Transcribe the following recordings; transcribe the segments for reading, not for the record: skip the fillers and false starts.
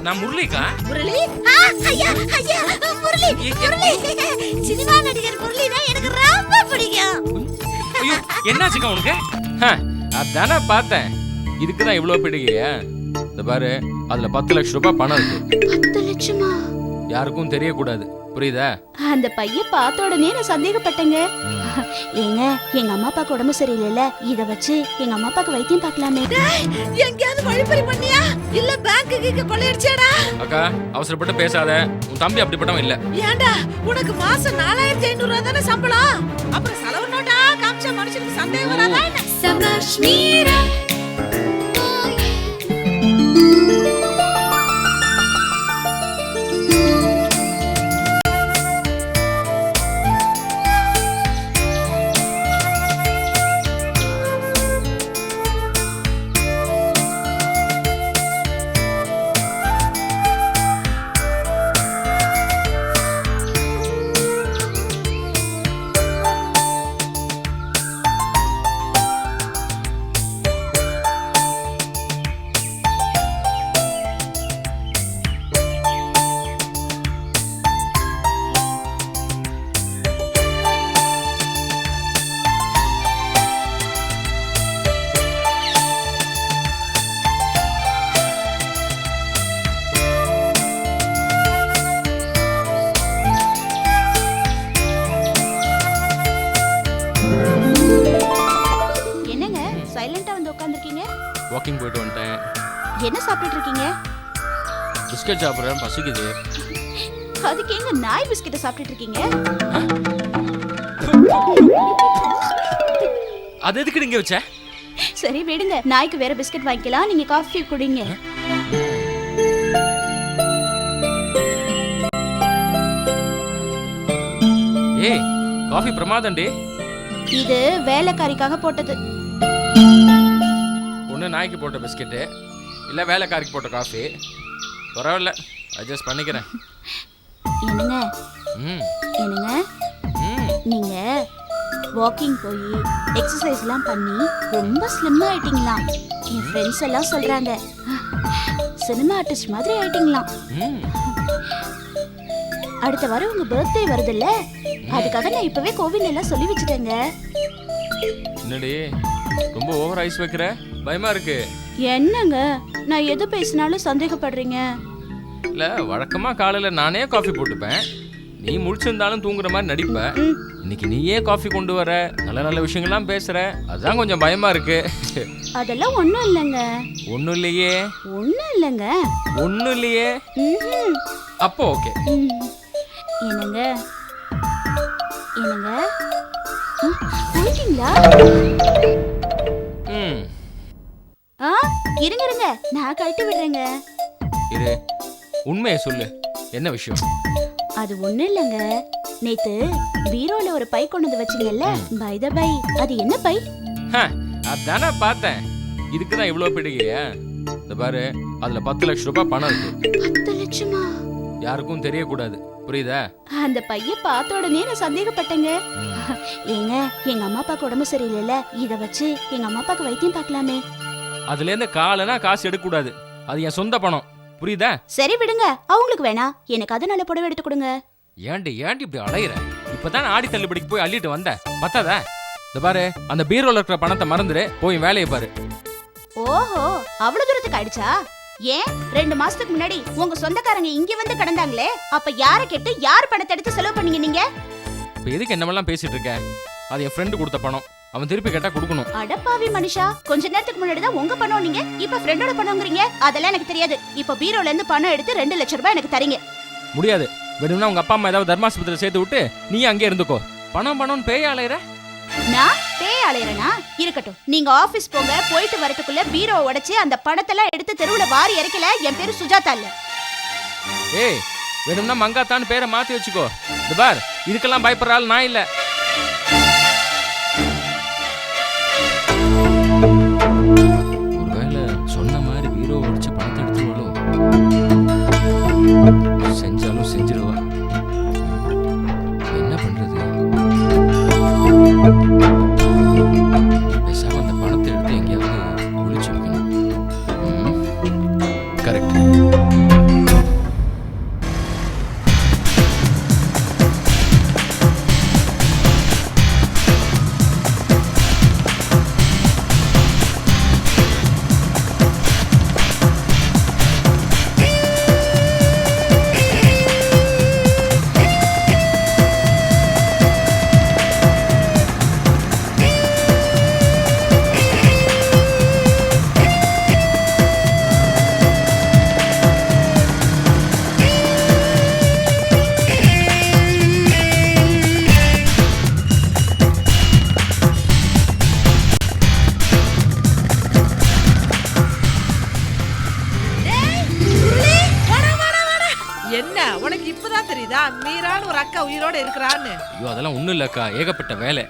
நான் முரளிக்கா. முரளி? ஐயா ஐயா முரளி முரளி. சினிமா நடிகர் முரளினா எனக்கு ரொம்ப பிடிக்கும். ஐயோ என்னாச்சுக்கா உனக்கு? அதானே பார்த்தேன். இதுக்கு தான் இவ்வளோ பிடிக்கிறியா? இந்த பாரு, அதுல 10 லட்சம் ரூபாய் பணம் இருக்கு. 10 லட்சமா? யாருக்கும் தெரியக்கூடாது, புரியுதா? அந்த பையன் பார்த்த உடனே நான் சந்தேகப்பட்டேங்க. ஏங்க, எங்க அம்மா அப்பாக்கு உடம்பு சரியில்லைல, இத வச்சு எங்க அம்மா அப்பாக்கு வைத்தியம் பார்க்கலாமே. எங்கயாவது வழிப்பறி பண்ணியா இல்ல பேங்க்குக்கு கொள்ளையடிச்சேடா? அக்கா அவசரப்பட்டு பேசாத. உன் தம்பி அப்படிப்பட்டவன் இல்ல. ஏண்டா, உனக்கு மாசம் 4500 ரூபாய் தானே சம்பளம். அப்புறம் செலவு நோட்டா காமிச்சா மனுஷனுக்கு சந்தேகம் வராதா என்ன? சபாஷ் மீரா. வாக்கிங் போயிட்டு வந்துட்டேன். என்ன சாப்பிட்டுட்டு இருக்கீங்க? பிஸ்கட் சாப்பிடுறேன், பசிக்குது. அதுக்கு எங்க நாய் பிஸ்கட் சாப்பிட்டுட்டு இருக்கீங்க? அது எதுக்கு நீங்க வச்ச? சரி விடுங்க, நாய்க்கு வேற பிஸ்கட் வாங்கிக்கலாம், நீங்க காஃபி குடிங்க. ஏய், காஃபி பிரமாதம்டி. இது வேலைக்காரிக்காக போட்டது. ஒன்று நாய்க்கு போட்ட பிஸ்கெட்டு, இல்லை வேலைக்காரிக்கு போட்ட காஃபி. பரவாயில்ல, அட்ஜஸ்ட் பண்ணிக்கிறேன். என்னங்க என்னங்க, நீங்க வாக்கிங் போய் எக்ஸசைஸ்லாம் பண்ணி ரொம்ப ஸ்லிம் ஆயிட்டீங்களாம். என் ஃப்ரெண்ட்ஸ் எல்லாம் சொல்றாங்க சினிமா ஆர்டிஸ்ட் மாதிரி ஆயிட்டீங்களாம். அடுத்த வாரம் உங்க பர்த்டே வருதுல்ல, அதுக்காக நான் இப்பவே கோவில் எல்லாம் சொல்லி வச்சுட்டேங்க. என்னடி ரொம்ப ஓவர் ஐஸ் வைக்கிற? பயமா இருக்கு. என்னங்க, நான் எது பேசினாலும் சந்தேகப்படுறீங்க. இல்ல, வழக்கமா காலையில நானே காஃபி போட்டுப்பேன். நீ முழிச்சிருந்தாலும் தூங்குற மாதிரி நடிப்ப. இன்னைக்கு நீயே காஃபி கொண்டு வர, நல்ல நல்ல விஷயங்கள்லாம் பேசுற, அதான் கொஞ்சம் பயமா இருக்கு. அதெல்லாம் ஒண்ணும் இல்லைங்க. ஒண்ணும் இல்லையே? ஒண்ணும் இல்லைங்க. ஒண்ணும் இல்லையே? அப்போ ஓகே. என்னங்க என்னங்க, போயிட்டீங்களா? இருங்க இருங்க, நான் கழட்டி விடுறேங்க. இரு, உண்மையை சொல்லு, என்ன விஷயம்? அது ஒண்ணு இல்லங்க, நேத்து பீரோல ஒரு பை கொண்டு வந்து வச்சீங்கல்ல, பை த பை, அது என்ன பை? அதானே பார்த்தேன். இதுக்கு தான் இவ்வளவு பிடிக்கிறியா? இந்த பாரு, அதுல 10 லட்சம் ரூபாய் பணம் இருக்கு. 10 லட்சமா? யாருக்கும் தெரியக்கூடாது, புரியுதா? அந்த பைய பார்த்த உடனே நான் சந்தேகப்பட்டேங்க. ஏங்க, எங்க அம்மா அப்பாக்கு உடம்பு சரியில்லைல, இத வச்சு எங்க அம்மா அப்பாக்கு வைத்தியம் பார்க்கலாமே. அதுல இருந்து காலனா காசு எடுக்க கூடாது, அது என் சொந்த பணம், புரியுதா? சரி விடுங்க, அவங்களுக்கு வேணா, எனக்கு அது நல்ல புடவை எடுத்து கொடுங்க. ஏண்டி இப்படி அலையிற? இப்பதான் ஆடி தள்ளுபடிக்கு போய் அள்ளிட்டு வந்த, பத்தாதா? இந்த பாரு, அந்த பீரோல இருக்கிற பணத்தை மறந்துரு, போய் வேலையை பாரு. ஓஹோ, அவ்வளவு தூரத்துக்கு ஆயிடுச்சா? ஏன் 2 மாசத்துக்கு முன்னாடி உங்க சொந்தக்காரங்க இங்க வந்து கடந்தாங்களே, அப்ப யார கேட்டு யார் பணத்தை எடுத்து செலவு பண்ணீங்க நீங்க? இப்ப எதுக்கு என்னமெல்லாம் பேசிட்டு இருக்க? அது என் ஃப்ரெண்டு கொடுத்த பணம், அவன் திருப்பி கேட்டா கொடுக்கணும். அடப்பாவி மனுஷா, கொஞ்ச நேரத்துக்கு முன்னாடி தான் உங்க பணம் நீங்க, இப்ப ஃப்ரெண்டோட பணம்ங்கறீங்க. அதெல்லாம் எனக்கு தெரியாது. இப்ப பீரோல இருந்து பணம் எடுத்து 2 லட்சம் ரூபாய் எனக்கு தரீங்க. முடியாது. வேணும்னா உங்க அப்பா அம்மா ஏதாவது தர்மாஸ்பத்திரியில சேர்த்து விட்டு நீ அங்கே இருந்துக்கோ. பணம் பேய் அலையற? நான் பேய் அலையறனா? இருக்கட்டும், நீங்க ஆபீஸ் போங்க, போயிட்டு வரதுக்குள்ள பீரோவை உடைச்சு அந்த பணத்தெல்லாம் எடுத்து தெருவுல வாரி இறக்கல, என் பேரு சுஜாதா இல்ல. ஏய், வேணும்னா மங்காத்தான்னு பேரை மாத்தி வச்சுக்கோ. இந்த பார், இதுக்கெல்லாம் பயப்படுற ஆள் நான் இல்ல. ஒருவேளை சொன்ன மாதிரி பீரோ உடைச்சு பணத்தை எடுத்துருவாளோ? செஞ்சாலும் செஞ்சிருவா. என்ன பண்றது? பேசாம அந்த பணத்தை எடுத்து எங்கேயாவது ஒளிச்சு வைக்கணும். கரெக்ட். உனக்கு இப்பதான் தெரியுதா மீரான்னு ஒரு அக்கா உயிரோட இருக்கிறான்னு? ஐயோ அதெல்லாம் ஒண்ணும் இல்லக்கா, ஏகப்பட்ட வேலை.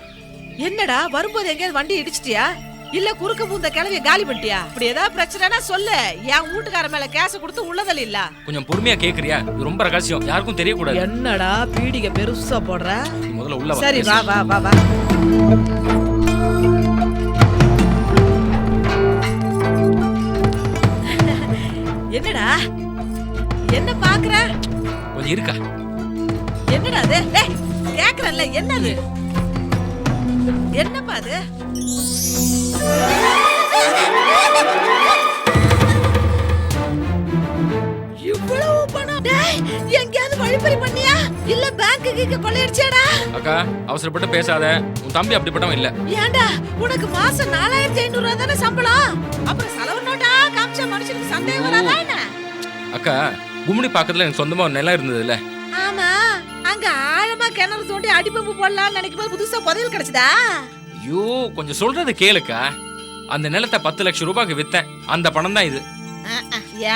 என்னடா வரும்போது எங்கேயாவது வண்டி இடிச்சிட்டியா இல்ல குறுக்க பூந்த கிளவிய காலி பண்ணிட்டியா? இப்படி ஏதாவது பிரச்சனைனா சொல்லு, என் வீட்டுக்கார மேல கேச கொடுத்து உள்ளதல் இல்ல. கொஞ்சம் பொறுமையா கேக்குறியா? இது ரொம்ப ரகசியம், யாருக்கும் தெரியக்கூடாது. என்னடா பீடிகை பெருசா போடுற? நீ முதல்ல உள்ள வா. சரி வா வா வா வா. என்னடா என்ன பாக்குற? கொஞ்சம் இருக்கா. என்னடா அது? டேய் கேக்குறல்ல, என்னது? என்னப்பா அது? இவ்வளவு பணம்? டேய் எங்கயாவது வழிப்பறி பண்ணியா இல்ல பேங்க்குக்கு கொள்ளையடிச்சேடா? அக்கா அவசரப்பட்டு பேசாத, உன் தம்பி அப்படிப்பட்டவன் இல்ல. ஏன்டா உனக்கு மாசம் 4500 ரூபாய் தானே சம்பளம்? அப்புறம் செலவு நோட்டா காமிச்ச மனுஷனுக்கு சந்தேகம் வராதா என்ன? அக்கா கும்மிடி பக்கத்துல எனக்கு சொந்தமா ஒரு நிலம் இருந்தது இல்ல. ஆமா, அங்க ஆழமா கிணறு தோண்டி அடிப்பம்பு போடலாம்னு நினைக்கும் போது புதுசா புதையல் கிடைச்சதா? ஐயோ கொஞ்சம் சொல்றது கேளுக்கா. அந்த நிலத்தை 10 லட்சம் ரூபாய்க்கு வித்தேன், அந்த பணம் தான் இது.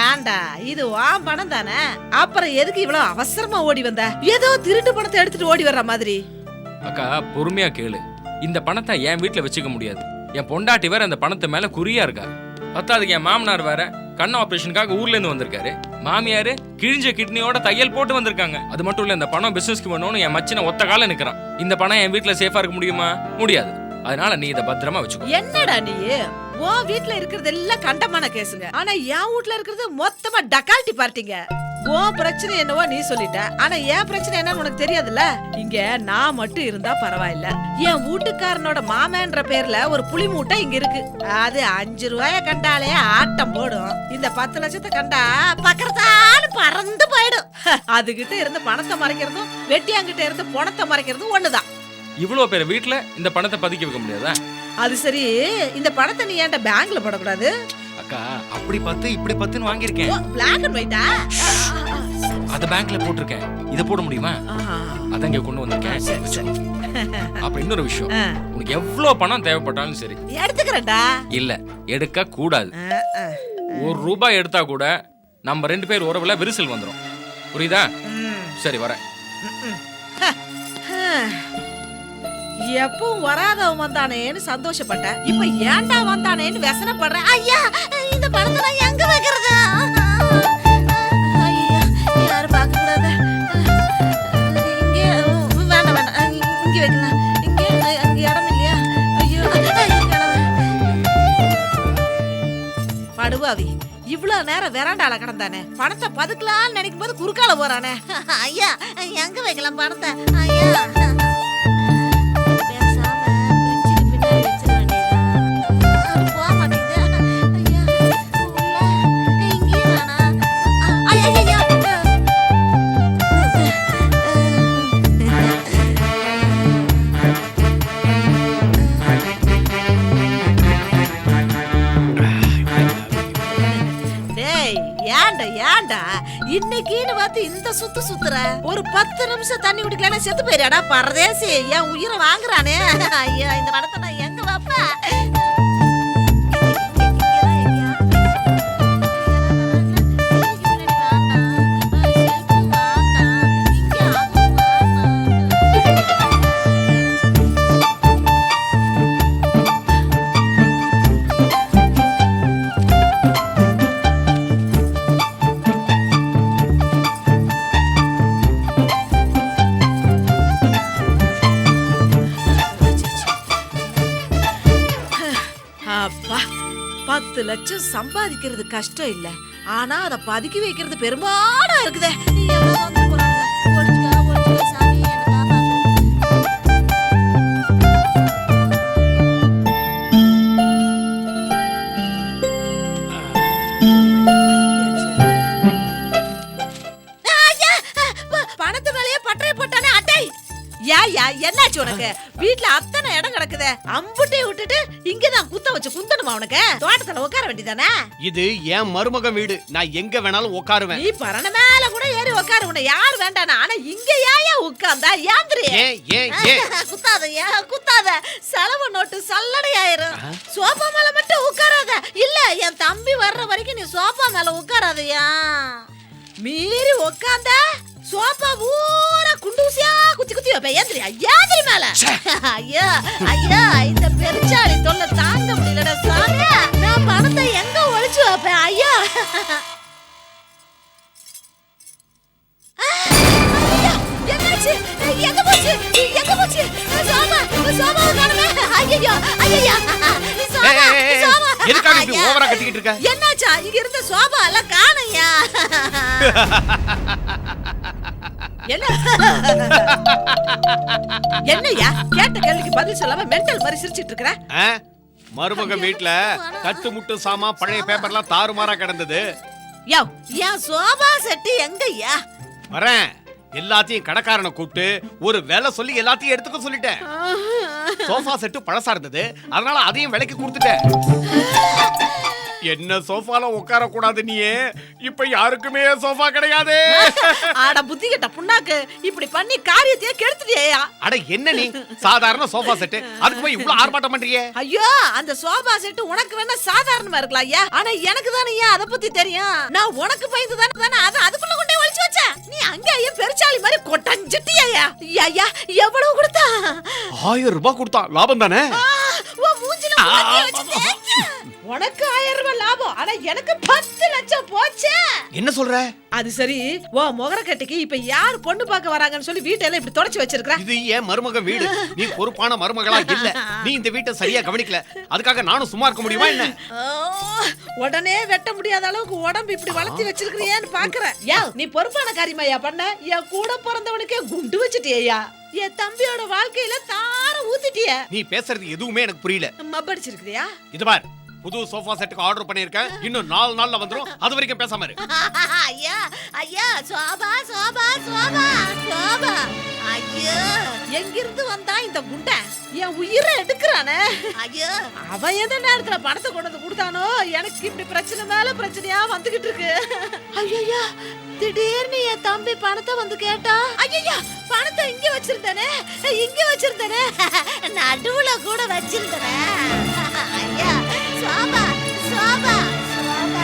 ஏன்டா இது வான் பணம் தானே, அப்புறம் எதுக்கு இவ்வளவு அவசரமா ஓடி வந்த? ஏதோ திருட்டு பணத்தை எடுத்துட்டு ஓடி வர்ற மாதிரி. அக்கா பொறுமையா கேளு, இந்த பணத்தை என் வீட்டுல வச்சுக்க முடியாது. என் பொண்டாட்டி வேற அந்த பணத்து மேல குறியா இருக்கா. பத்தாதுக்கு என் மாமனார் வேற கண் ஆபரேஷனுக்காக ஊர்ல இருந்து வந்திருக்காரு. மாமியாரு கிழிஞ்ச கிட்னியோட தையல் போட்டு வந்திருக்காங்க. அது மட்டும் இல்ல, இந்த பணம் பிசினஸ்க்கு வேணும்னு என் மச்சின ஒத்த கால நிக்கிறான். இந்த பணம் என் வீட்டுல சேஃபா இருக்க முடியுமா? முடியாது. அதனால நீ இதை பத்திரமா வச்சுக்கோ. என்னடா நீ உன் வீட்டுல இருக்கிறது எல்லாம் கண்டமான கேசுங்க, ஆனா என் வீட்டுல இருக்கிறது மொத்தமா டக்கால்ட்டி பார்ட்டிங்க. உன் பிரச்சனை என்னவோ நீ சொல்லிட்ட, ஆனா என் பிரச்சனை என்னன்னு உனக்கு தெரியாதுல்ல. இங்க நான் மட்டும் இருந்தா பரவாயில்ல, என் வீட்டுக்காரனோட மாமன்ற பேர்ல ஒரு புளி மூட்டை இங்க இருக்கு. அது 5 ரூபாய கண்டாலே ஆட்டம் போடும். இந்த 10 லட்சத்தை கண்டா பக்கறதான்னு பறந்து போயிடும். அதுகிட்ட இருந்து பணத்தை மறைக்கிறதும் வெட்டியாங்கிட்ட இருந்து பணத்தை மறைக்கிறதும் ஒண்ணுதான். இவ்வளவு பேர் வீட்டுல இந்த பணத்தை பதுக்கி வைக்க முடியாதா? அது சரி, இந்த பணத்தை நீ ஏன்டா பேங்க்ல போடக்கூடாது? அக்கா அப்படி பார்த்து இப்படி பார்த்துன்னு வாங்கியிருக்கேன். பிளாக் அண்ட் ஒயிட்டா? அத பேங்க்ல போட்டிருக்கேன், இத போட முடியுமா? அதான் இங்க கொண்டு வந்திருக்கேன். அப்புறம் இன்னொரு விஷயம், உனக்கு எவ்வளவு பணம் தேவைப்பட்டாலும் சரி எடுத்துக்கிறேன்டா. இல்ல எடுக்க கூடாது. 1 ரூபாய் எடுத்தா கூட நம்ம 2 பேர் உறவுல விரிசல் வந்துரும். புரியுதா? சரி வரேன். எப்பவும் வராதவன் வந்தானேன்னு சந்தோஷப்பட்ட, இப்ப ஏன்டா வந்தானேன்னு व्यसனப்படுற. ஐயா இந்த பணத்தை நான் எங்க வைக்கிறது? ஐயா யாரும் பார்க்க கூடாது. இங்கே வேண்டாம் வேண்டாம், இங்கே வைக்கலாம். இங்கே அங்க இடம் இல்லையா? ஐயோ படுவாவி, இவ்வளவு நேரம் வெராண்டால கிடந்தானே, பணத்தை பதுக்கலாம்னு நினைக்கும் போது குறுக்கால போறானே. ஐயா எங்க வைக்கலாம் பணத்தை? ஐயா இன்னைக்குன்னு பார்த்து இந்த சுத்து சுத்துற. ஒரு 10 நிமிஷம் தண்ணி குடிக்கலன்னா செத்து போயிடாடா பரதேசி. என் உயிரை வாங்குறானே. ஐயா இந்த படத்தை நான் எங்க வாப்பா? அப்பா 10 லட்சம் சம்பாதிக்கிறது கஷ்டம் இல்ல, ஆனா அத பதுக்கி வைக்கிறது பெரும்பாலும் இருக்குதே. பணத்து மேலேயே பட்டறை போட்டானே அட்டை. யா என்னாச்சு உனக்கு? வீட்ல அத்தனை இடம் கிடக்குதே, அம்புட்டை விட்டுட்டு இங்கதான் குத்த வச்சு குந்தணுமா உனக்கு? தோட்டத்துல உட்கார வேண்டியதானே? இது என் மருமகன் வீடு, நான் எங்க வேணாலும் உட்காருவேன். நீ பரண மேல கூட ஏறி உட்காரு, உன்னை யார் வேண்டானா? ஆனா இங்க ஏயா உட்கார்ந்தா? ஏந்திரி. குத்தாதயா குத்தாத, செலவு நோட்டு சல்லடை ஆயிரும். சோபா மேல மட்டும் உட்காராத. இல்ல என் தம்பி வர்ற வரைக்கும் நீ சோபா மேல உட்காராதயா. மீறி உட்கார்ந்த சோபா ஊரா குண்டூசியா குத்தி குத்தி வைப்பேன். ஏந்திரி ஐயா மேல. ஐயா ஐயா இந்த பெருச்சாளி தொல்லை தாங்க முடியலடா சாமி. நான் பணத்தை எங்க ஒளிச்சு வைப்பேன் ஐயா? என்னாச்சு? எங்க போச்சு? எங்க போச்சு? சோபா சோபாவை காணோமே. ஐயோ ஐயா சோபா சோபா. எதுக்காக இப்படி ஓவரா கத்திக்கிட்டு இருக்க? என்னாச்சா? இங்க இருந்த சோபா எல்லாம் காணையா? என்னையா கேட்ட கேள்விக்கு பதில் சொல்லாம மென்டல் மாதிரி சிரிச்சிட்டு இருக்கற? மருமக வீட்ல தட்டு முட்டு சாமா பழைய பேப்பர்லாம் தாறுமாறா கிடந்தது. யோ என் சோபா செட்டு எங்கய்யா? வரேன். எல்லாத்தையும் கடைக்காரனை கூப்பிட்டு ஒரு வேலை சொல்லி எல்லாத்தையும் எடுத்துக்க சொல்லிட்டேன். சோஃபா செட்டு பழசா இருந்தது, அதனால அதையும் விலைக்கு கொடுத்துட்டேன். என்ன சோஃபால உட்கார கூடாது நீயே, இப்ப யாருக்குமே சோஃபா கிடையாது. ஆட புத்தி கெட்ட புண்ணாக்கு, இப்படி பண்ணி காரியத்தையே கெடுத்துட்டியா? அட என்ன நீ சாதாரண சோஃபா செட்டு அதுக்கு போய் இவ்ளோ ஆர்ப்பாட்டம் பண்றியே? ஐயோ அந்த சோஃபா செட்டு உனக்கு வேணா சாதாரணமா இருக்கலாம் ஐயா, ஆனா எனக்கு தானே ஐயா அத பத்தி தெரியும். நான் உனக்கு பயந்து தானே அத அதுக்குள்ள கொண்டே ஒளிச்சு வச்சேன். நீ அங்க ஐயா பெருச்சாளி மாதிரி கொட்டஞ்சிட்டியா? ஐயா எவ்வளவு கொடுத்தா? 1000 ரூபாய் கொடுத்தா. லாபம் தானே? ஓ மூஞ்சில மூஞ்சி வச்சிட்டே. உனக்கு 1000 ரூபாய் லாபம், ஆனா எனக்கு 10 லட்சம் போச்சு. என்ன சொல்ற? அது சரி, ஓ முகரக்கட்டைக்கு இப்ப யார் பொண்ணு பார்க்க வராங்கன்னு சொல்லி வீட்டெல்லாம் இப்படி தொடச்சு வச்சிருக்க? இது ஏன் மருமக வீடு? நீ பொறுப்பான மருமகளா இல்ல. நீ இந்த வீட்டை சரியா கவனிக்கல. அதுக்காக நானும் சும்மா இருக்க முடியுமா என்ன? உடனே வெட்ட முடியாத அளவுக்கு உடம்பு இப்படி வளர்த்தி வச்சிருக்கிறியான்னு பாக்குறேன். யா நீ பொறுப்பான காரியமாயா பண்ண? என் கூட பிறந்தவனுக்கே குண்டு வச்சிட்டியா? என் தம்பியோட வாழ்க்கையில தார ஊத்திட்டிய. நீ பேசுறது எதுவுமே எனக்கு புரியல. மப்படிச்சிருக்கியா? இது பார், புது சோஃபா செட்டுக்கு ஆர்டர் பண்ணிருக்கேன். இன்னும் 4 நாள்ல வந்துரும். அது வரைக்கும் பேசாம இரு. ஐயா ஐயா சோபா சோபா சோபா சோபா. ஐயா எங்கிருந்து வந்தா இந்த குண்ட? என் உயிரை எடுக்கறானே. ஐயா அவன் எந்த நேரத்துல பணத்தை கொண்டு வந்து கொடுத்தானோ எனக்கு இப்படி பிரச்சனை மேல பிரச்சனையா வந்துகிட்டு இருக்கு. ஐயா திடீர்னு என் தம்பி பணத்தை வந்து கேட்டா, ஐயா பணத்தை இங்க வச்சிருந்தனே இங்க வச்சிருந்தனே நடுவுல கூட வச்சிருந்தனே. ஐயா சோபா சோபா சோபா.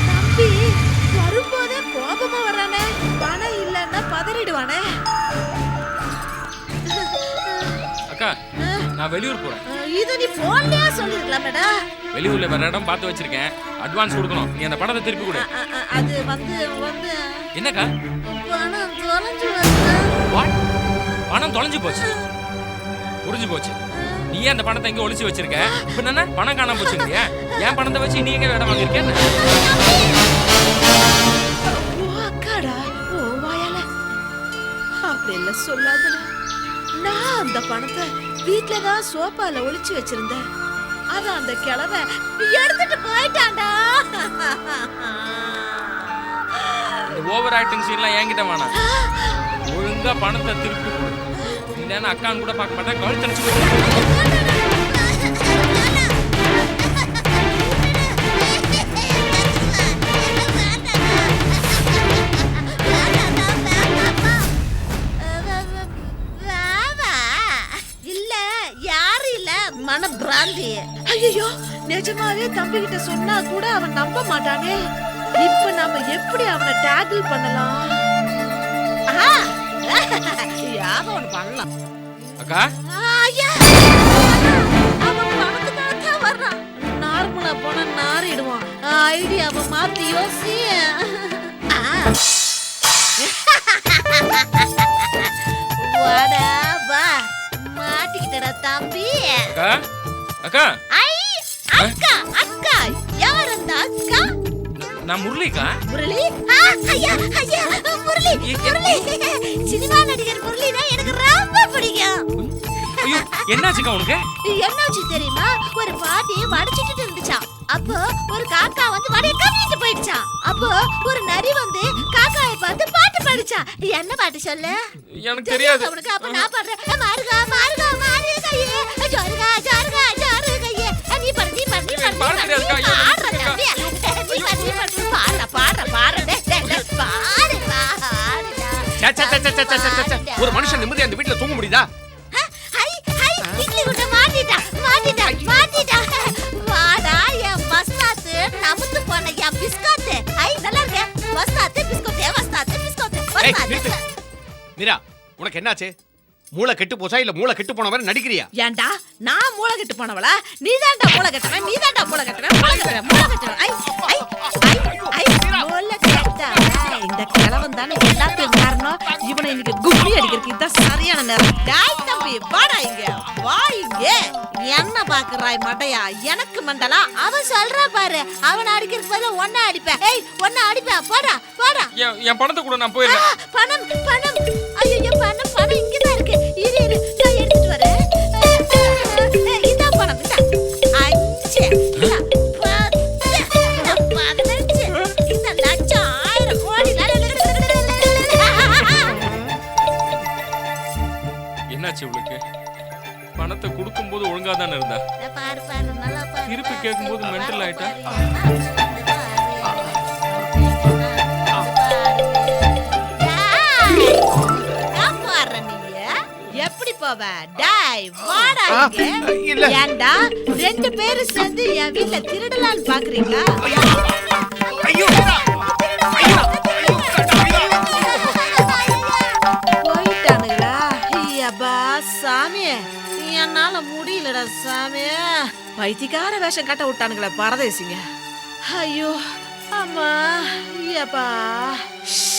தம்பி வரும்போதே கோபமா வரானே, பணம் இல்லன்னா பதறிடுவானே. அக்கா நான் வெளியூர் போறேன். இத நீ போன்லயே சொல்லிருக்கலாமேடா. வெளியூர்ல வேற இடம் பார்த்து வச்சிருக்கேன். அட்வான்ஸ் கொடுக்கணும். நீ அந்த பணத்தை திருப்பி கொடு. அது வந்து என்னக்கா? பணம் தொலைஞ்சு வந்தா. வாட்? பணம் தொலைஞ்சு போச்சு. புரிஞ்சு போச்சு. நீ அந்த பணத்தை எங்க ஒளிச்சு வச்சிருக்க? இப்ப என்ன பணம் காணாம போச்சுங்கறியா? என் பணத்தை வச்சு நீ எங்க இடம் வாங்கிருக்க? ஓ அக்காடா, ஓ வாயால அப்படி இல்ல சொல்லாதடா. நான் அந்த பணத்தை வீட்ல தான் சோபால ஒளிச்சு வச்சிருந்தேன். அத அந்த கிழவை எடுத்துட்டு போயிட்டான்டா. ஓவர் ஆக்டிங் சீன்லாம் என்கிட்ட வேணாம். ஒழுங்கா பணத்தை திருப்பி கொடு. இல்லைன்னா அக்கான்னு கூட பார்க்க மாட்டேன். கழுத்தடிச்சு மன பிராந்தி. ஐயோ நிஜமாவே தம்பி கிட்ட சொன்னா கூட அவன் நம்ப மாட்டானே. இப்ப நாம எப்படி அவனை டேக்கிள் பண்ணலாம்? யாரோ ஒண்ணு பண்ணலாம். அக்கா ஐயா அவன் பணத்துக்காக தான் வர்றான். நார்மலா போனா நாரிடுவான். ஐடியாவை மாத்தி யோசி. வாடா வா, மாட்டிக்கிட்டடா தம்பி. அக்கா அக்கா ஐ அக்கா அக்கா யார் அந்த அக்கா? நான் முரளிக்கா. முரளி? ஐயா ஐயா முரளி முரளி. சினிமா நடிகர் முரளினா எனக்கு ரொம்ப பிடிக்கும். ஐயோ என்னாச்சுக்கா உனக்கு? என்னாச்சு தெரியுமா? ஒரு பாட்டி வடிச்சிட்டு இருந்துச்சா. அப்போ ஒரு காக்கா வந்து வடைய கவிட்டு போயிடுச்சா. அப்போ ஒரு நரி வந்து காக்காயை பார்த்து பாட்டு பாடிச்சா. என்ன பாட்டு சொல்லு? எனக்கு தெரியாது. உனக்கு அப்ப நான் பாடுறேன். மாருகா மாருகா மாரு கையே ஜோருகா ஜோருகா ஜோரு கையே. நீ பாடு நீ பாடு நீ பாடு. பாட தெரியாதுக்கா. ஐயோ பாடுற தம்பி. நீ பாடு நீ பாடு. பாடுற பாடுற பாடுற. பாடு பாடுடா. ஒரு மனுஷன் நிம்மதியா அந்த வீட்ல தூங்க முடியுதா? ஹை ஹை இட்லி குண்டமா மாட்டிட்டா வாடா என் வஸ்தாத்து நமத்து போன என் பிஸ்கட் ஐ நல்லா இருக்கே வஸ்தாத்து பிஸ்கட் மீரா உனக்கு என்னாச்சு மூளை கெட்டு போச்சா இல்ல மூளை கெட்டு போன மாதிரி நடிக்கிறியா ஏன்டா நான் மூளை கெட்டு போனவளா நீதான்டா மூளை கெட்டவன் மூளை கெட்டவன் ஐ மூளை கெட்டா இந்த கிழவன் தானே எல்லாத்தையும் காரணம் இவனை இன்னைக்கு குப்பி அடிக்கிறதுக்கு இதான் சரியான நேரம் டாய் தம்பி வாடா இங்க வா இங்க என்ன பாக்குறாய் மடையா எனக்கு மண்டலா அவன் சொல்றா பாரு அவன் அடிக்கிறதுக்கு பதிலா ஒன்ன அடிப்பேன் ஏய் ஒன்ன அடிப்பேன் போடா என் பணத்தை கூட நான் போயிடுறேன். பணம் ஐயோ பணம் இங்கதான் இருக்கு இரு நான் எடுத்துட்டு வரேன் இதா பணம் இதா 5 இதா 10 15 இந்த லட்சம் 1000 கோடி என்னாச்சு இவளுக்கு? பணத்தை கொடுக்கும்போது ஒழுங்கா தானே இருந்தா, பாரு நல்லா பாரு திருப்பி கேட்கும்போது மென்டல் ஆயிட்டா. எப்படி போவ டாய் வாடா இங்க இல்ல. ஏன்டா ரெண்டு பேரும் சேர்ந்து என் வீட்ல திருடலான்னு பாக்குறீங்களா ஐயோ போயிட்டானுங்களா ஐயப்பா சாமி என்னால முடியலடா சாமி பைத்தியக்கார வேஷம் கட்ட விட்டானுங்களே பரதேசிங்க ஐயோ அம்மா ஐயப்பா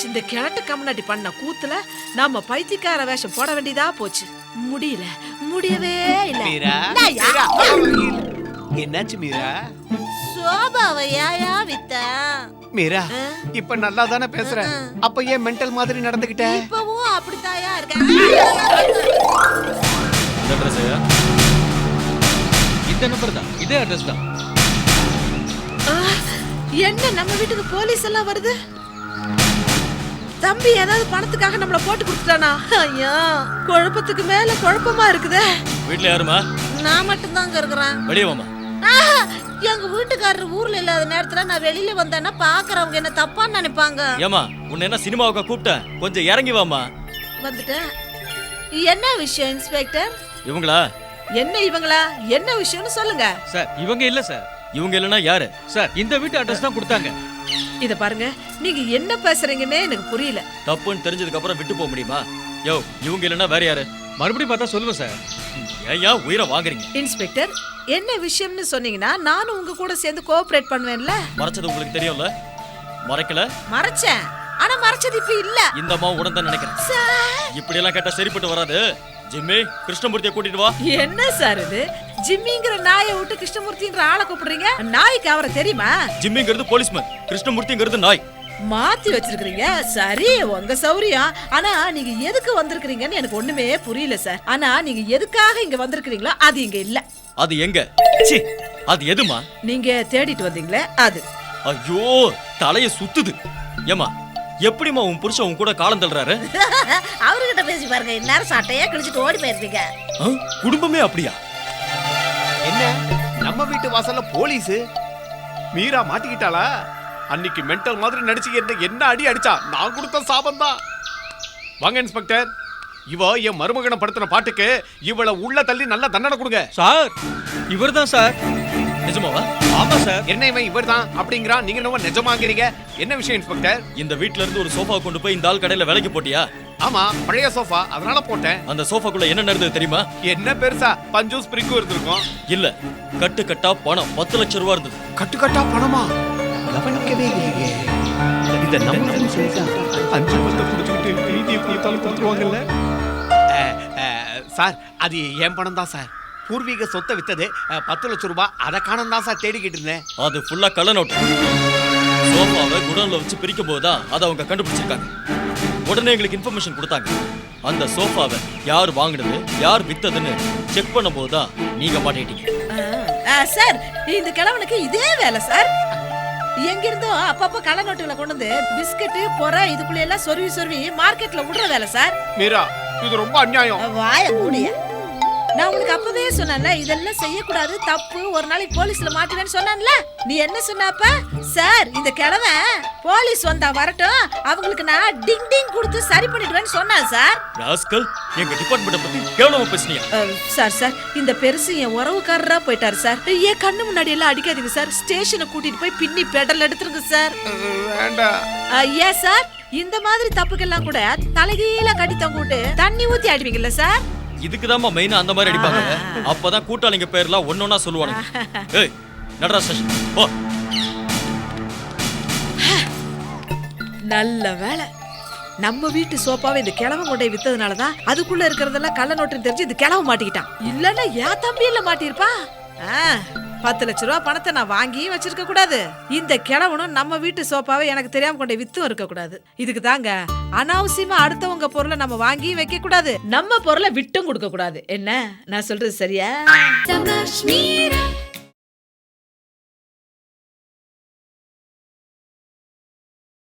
இந்த கிழட்டு கம்னாட்டி பண்ண கூத்துல நாம பைத்தியக்கார வேஷம் போட வேண்டியதா போச்சு முடியவே இல்ல மீரா நாயா? என்னாச்சு மீரா சோபாவையா வித்த மீரா இப்ப நல்லா தானே பேசுற அப்ப ஏன் மென்டல் மாதிரி நடந்துகிட்ட இப்பவும் அப்படித்தாயா இருக்க இந்த நம்பர் தான், இதே அட்ரஸ் தான். என்ன நம்ம வீட்டுக்கு போலீஸ் எல்லாம் வருது தம்பி ஏதாவது பணத்துக்காக நம்மள போட்டு கொடுத்துட்டானா ஐயா குழப்பத்துக்கு மேல குழப்பமா இருக்குதே வீட்ல யாருமா? நான் மட்டும் தாங்க இருக்கிறேன் வெளியே வாமா. எங்க வீட்டுக்காரர் ஊர்ல இல்லாத நேரத்துல நான் வெளியில வந்தேன்னா பாக்குறவங்க என்ன தப்பா நினைப்பாங்க ஏமா உன்னை என்ன சினிமாவுக்கு கூப்பிட்டேன், கொஞ்சம் இறங்கி வாமா. வந்துட்டேன் என்ன விஷயம் இன்ஸ்பெக்டர் இவங்களா? என்ன இவங்களா என்ன விஷயம்னு சொல்லுங்க சார் இவங்க இல்ல சார். இவங்க இல்லனா யாரு சார்? இந்த வீட்டு அட்ரஸ் தான் கொடுத்தாங்க. இத பாருங்க நீங்க என்ன பேசுறீங்கன்னே எனக்கு புரியல தப்புன்னு தெரிஞ்சதுக்கு அப்புறம் விட்டு போக முடியுமா? யோ இவங்க இல்லனா வேற யாரு? மறுபடியும் பார்த்தா சொல்லுவேன் சார். ஏயா உயிரை வாங்குறீங்க? இன்ஸ்பெக்டர் என்ன விஷயம்னு சொன்னீங்கன்னா நானும் உங்க கூட சேர்ந்து கோஆபரேட் பண்ணுவேன்ல மறைச்சது உங்களுக்கு தெரியும்ல? மறைக்கல? மறைச்சேன் ஆனா மறைச்சது இப்ப இல்ல இந்த அம்மா உடன் தான் நினைக்கிறேன். இப்படி எல்லாம் கேட்டா சரிப்பட்டு வராது. ஜிம்மி கிருஷ்ணமூர்த்தியை கூட்டிட்டு வா. என்ன சார் இது ஜிம்மிங்கிற நாயை விட்டு கிருஷ்ணமூர்த்தின்ற ஆளை கூப்பிடுறீங்க நாய்க்கு அவரை தெரியுமா ஜிம்மிங்கிறது போலீஸ்மேன், கிருஷ்ணமூர்த்திங்கிறது நாய். மாத்தி வச்சிருக்கீங்க சரி உங்க சௌரியம் ஆனா நீங்க எதுக்கு வந்திருக்கீங்கன்னு எனக்கு ஒண்ணுமே புரியல சார் ஆனா நீங்க எதுக்காக இங்க வந்திருக்கீங்களோ அது இங்க இல்ல அது எங்க? சி அது எதுமா? நீங்க தேடிட்டு வந்தீங்களே அது ஐயோ தலைய சுத்துது. ஏமா எப்படிமா உன் புருஷன் உன் கூட காலம் தள்ளுறாரு? அவர்கிட்ட பேசி பாருங்க இந்நேரம் சட்டையா கிழிச்சிட்டு ஓடி போயிருப்பீங்க. குடும்பமே அப்படியா? என்ன நம்ம வீட்டு வாசல்ல போலீஸ் மீரா மாட்டிக்கிட்டாளா? அன்னைக்கு மென்டல் மாதிரி நடிச்சு என்ன அடி அடிச்சா? நான் கொடுத்த சாபம் தான். வாங்க இன்ஸ்பெக்டர், இவ என் மருமகனை படுத்தின பாட்டுக்கு இவளை உள்ள தள்ளி நல்ல தண்டனை கொடுங்க. சார் இவர்தான் சார். நிஜமாவா? ஆமா சார். என்ன இவன் இவர்தான் அப்படிங்கிறான், நீங்க என்ன நிஜமாங்கிறீங்க? என்ன விஷயம் இன்ஸ்பெக்டர்? இந்த வீட்ல இருந்து ஒரு சோஃபா கொண்டு போய் இந்த ஆள் கடையில விலைக்கு போட்டியா? ஆமா பழைய சோஃபா, அதனால போட்டேன். அந்த சோஃபாக்குள்ள என்ன நடந்தது தெரியுமா? என்ன பெருசா பஞ்சும் ஸ்பிரிங்கும் இருந்திருக்கும். இல்ல கட்டு கட்டா பணம் 10 லட்சம் ரூபாய் இருந்தது. கட்டு கட்டா பணமா? கவனிக்கவே இல்லையே. இத நம்ம சொல்லிட்டா 5 பத்து குடிச்சிட்டு வீடியோ கொடுத்தாலும் கொடுத்துருவாங்கல்ல. சார் அது என் பணம் தான் சார். பூர்வீக சொத்தை வித்தது 10 லட்சம் ரூபாய். அதை காணம் தான் சார் தேடிக்கிட்டு இருந்தேன். அது ஃபுல்லா கள்ள நோட்டு. சோஃபாவை குடோன்ல வச்சு பிரிக்கும் போதுதான் அதை அவங்க கண்டுபிடிச்சிருக்காங்க. உடனே எங்களுக்கு இன்ஃபர்மேஷன் கொடுத்தாங்க. அந்த சோஃபாவை யார் வாங்கினது யார் வித்ததுன்னு செக் பண்ணும் போதுதான் நீங்க மாட்டிட்டீங்க. சார் இந்த கிழவனுக்கு இதே வேலை சார். எங்க இருந்தோ அப்பப்ப கள்ள நோட்டுகளை கொண்டு வந்து பிஸ்கட் பொறை இதுக்குள்ள எல்லாம் சொருவி சொருவி மார்க்கெட்ல விடுற வேலை சார். மீரா இது ரொம்ப அநியாயம். வாய மூடிய நான் உனக்கு அப்பவே சொன்னேன்ல இதெல்லாம் செய்யக்கூடாது தப்பு ஒரு நாளைக்கு போலீஸ்ல மாட்டுவேன்னு சொன்னேன்ல நீ என்ன சொன்னப்ப சார் இந்த கிழமை போலீஸ் வந்தா வரட்டும் அவங்களுக்கு நான் டிங் டிங் கொடுத்து சரி பண்ணிடுவேன்னு சொன்னேன் சார் ராஸ்கல் எங்க டிபார்ட்மெண்ட்ட பத்தி கேவலமா பேசுனியா? சார் இந்த பெருசு என் உறவுக்காரரா போயிட்டாரு சார் என் கண்ணு முன்னாடி எல்லாம் அடிக்காதீங்க சார் ஸ்டேஷனை கூட்டிட்டு போய் பின்னி பெடல் எடுத்துருங்க சார். வேண்டாம். ஏன் சார் இந்த மாதிரி தப்புக்கெல்லாம் கூட தலைகீழ கட்டி தொங்கிட்டு தண்ணி ஊத்தி ஆடுவீங்கல்ல சார்? இதுக்குதாம்மா மெயினா அந்த மாதிரி அடிப்பாங்க. அப்பதான் கூட்டாளிங்க பேர்லாம் ஒன்னொன்னா சொல்லுவானுங்க. ஏய் நடரா ஸ்டேஷன் போ. நல்ல வேலை நம்ம வீட்டு சோப்பாவை இந்த கிழமை கொண்டை வித்ததுனாலதான் அதுக்குள்ள இருக்கிறதெல்லாம் கள்ள நோட்டுன்னு தெரிஞ்சு இது கிழமை மாட்டிக்கிட்டான். இல்லன்னா ஏன் தம்பியில மாட்டிருப்பா. 10 லட்ச ரூபா பணத்தை நான் வாங்கி வச்சிருக்க கூடாது. இந்த கிழவனும் நம்ம வீட்டு சோப்பாவை எனக்கு தெரியாம கொண்டே வித்தும் இருக்க கூடாது. இதுக்கு தாங்க அனாவசியமா அடுத்தவங்க பொருளை நம்ம வாங்கி வைக்க கூடாது, நம்ம பொருளை விட்டும் கொடுக்க கூடாது. என்ன நான் சொல்றது சரியா?